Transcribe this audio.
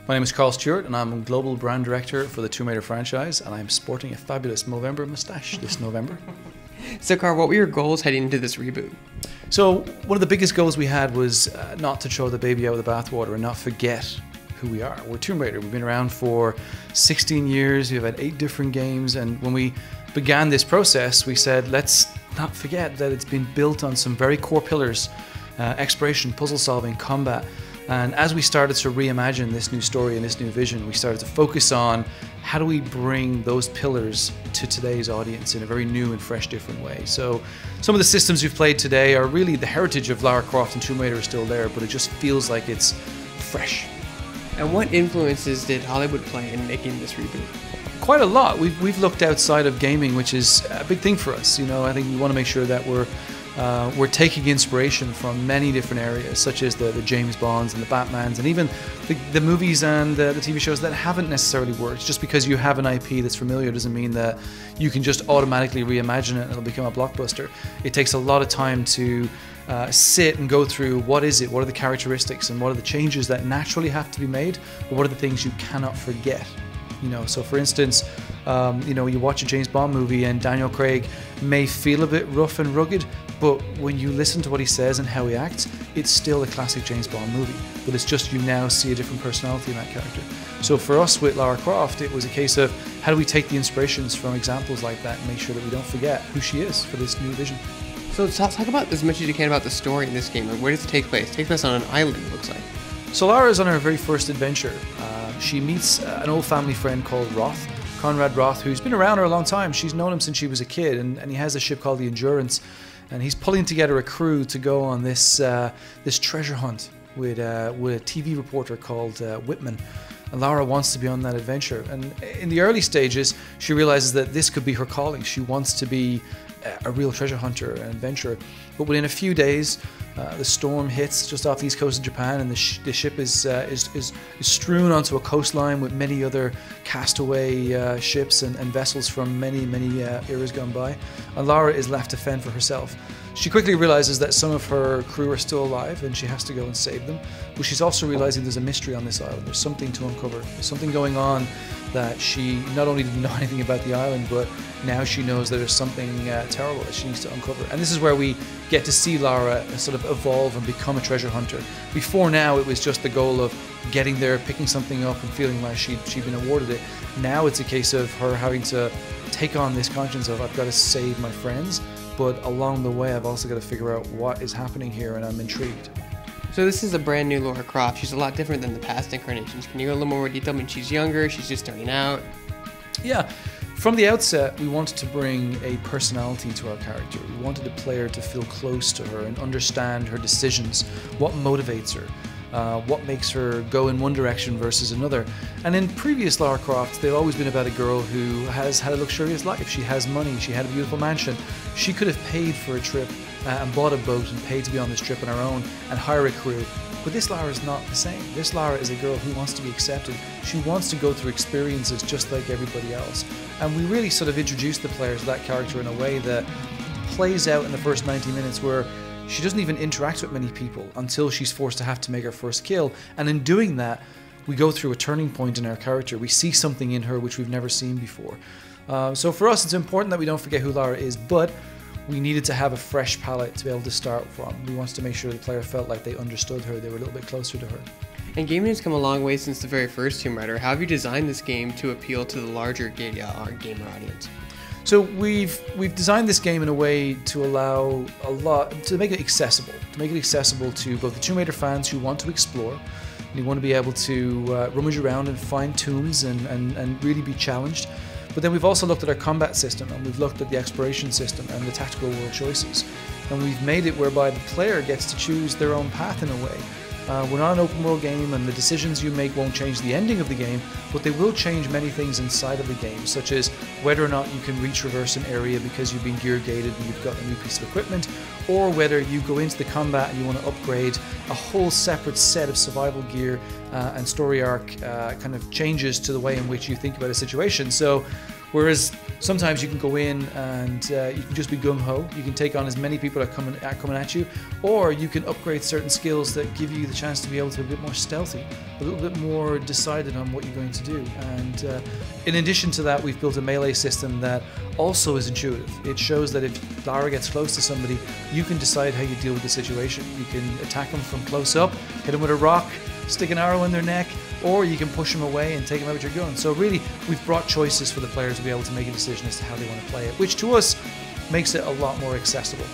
My name is Karl Stewart and I'm Global Brand Director for the Tomb Raider franchise, and I'm sporting a fabulous Movember moustache this November. So Karl, what were your goals heading into this reboot? So one of the biggest goals we had was not to throw the baby out with the bathwater and not forget who we are. We're Tomb Raider. We've been around for 16 years. We've had 8 different games, and when we began this process, we said, let's not forget that it's been built on some very core pillars: exploration, puzzle solving, combat. And as we started to reimagine this new story and this new vision, we started to focus on how do we bring those pillars to today's audience in a very new and fresh, different way. So some of the systems we've played today are really the heritage of Lara Croft, and Tomb Raider is still there, but it just feels like it's fresh. And what influences did Hollywood play in making this reboot? Quite a lot. We've looked outside of gaming, which is a big thing for us. You know, I think we want to make sure that we're taking inspiration from many different areas, such as the James Bonds and the Batmans, and even the movies and the TV shows that haven't necessarily worked. Just because you have an IP that's familiar doesn't mean that you can just automatically reimagine it and it'll become a blockbuster. It takes a lot of time to sit and go through what is it, what are the characteristics, and what are the changes that naturally have to be made, but what are the things you cannot forget. You know, so for instance, you know, you watch a James Bond movie and Daniel Craig may feel a bit rough and rugged, but when you listen to what he says and how he acts, it's still a classic James Bond movie. But it's just you now see a different personality in that character. So for us with Lara Croft, it was a case of how do we take the inspirations from examples like that and make sure that we don't forget who she is for this new vision. So talk about as much as you can about the story in this game. Like, where does it take place? It takes place on an island, it looks like. So Lara is on her very first adventure. She meets an old family friend called Roth, Conrad Roth, who's been around her a long time. She's known him since she was a kid, and he has a ship called the Endurance, and he's pulling together a crew to go on this this treasure hunt with a TV reporter called Whitman. And Lara wants to be on that adventure. And in the early stages, she realizes that this could be her calling. She wants to be a real treasure hunter, an adventurer. But within a few days, the storm hits just off the east coast of Japan, and the ship is strewn onto a coastline with many other castaway ships and vessels from many eras gone by. And Lara is left to fend for herself. She quickly realizes that some of her crew are still alive and she has to go and save them. But she's also realizing there's a mystery on this island. There's something to uncover. There's something going on that she not only didn't know anything about the island, but now she knows that there's something terrible that she needs to uncover. And this is where we get to see Lara sort of evolve and become a treasure hunter. Before now, it was just the goal of getting there, picking something up and feeling like she'd been awarded it. Now it's a case of her having to take on this conscience of, I've got to save my friends, but along the way I've also got to figure out what is happening here, and I'm intrigued. So this is a brand new Lara Croft. She's a lot different than the past incarnations. Can you go a little more detail? I mean, she's younger, she's just starting out. Yeah, from the outset we wanted to bring a personality to our character. We wanted the player to feel close to her and understand her decisions, what motivates her, what makes her go in one direction versus another. And in previous Lara Crofts, they've always been about a girl who has had a luxurious life. She has money, she had a beautiful mansion. She could have paid for a trip and bought a boat and paid to be on this trip on her own and hire a crew. But this Lara is not the same. This Lara is a girl who wants to be accepted. She wants to go through experiences just like everybody else. And we really sort of introduced the player to that character in a way that plays out in the first 90 minutes, where she doesn't even interact with many people until she's forced to have to make her first kill. And in doing that, we go through a turning point in our character. We see something in her which we've never seen before. So for us, it's important that we don't forget who Lara is, but we needed to have a fresh palette to be able to start from. We wanted to make sure the player felt like they understood her, they were a little bit closer to her. And gaming has come a long way since the very first Tomb Raider. How have you designed this game to appeal to the larger gamer audience? So we've designed this game in a way to allow to make it accessible to both the Tomb Raider fans who want to explore, and who want to be able to rummage around and find tombs and really be challenged. But then we've also looked at our combat system, and we've looked at the exploration system and the tactical world choices. And we've made it whereby the player gets to choose their own path in a way. We're not an open world game, and the decisions you make won't change the ending of the game, but they will change many things inside of the game, such as whether or not you can retraverse an area because you've been gear gated and you've got a new piece of equipment, or whether you go into the combat and you want to upgrade a whole separate set of survival gear and story arc kind of changes to the way in which you think about a situation. So whereas Sometimes you can go in and you can just be gung-ho. You can take on as many people are coming at you, or you can upgrade certain skills that give you the chance to be able to be a bit more stealthy, a little bit more decided on what you're going to do. And in addition to that, we've built a melee system that also is intuitive. It shows that if Lara gets close to somebody, you can decide how you deal with the situation. You can attack them from close up, hit them with a rock, stick an arrow in their neck, or you can push them away and take them out with your gun. So really, we've brought choices for the players to be able to make a decision as to how they want to play it, which to us makes it a lot more accessible.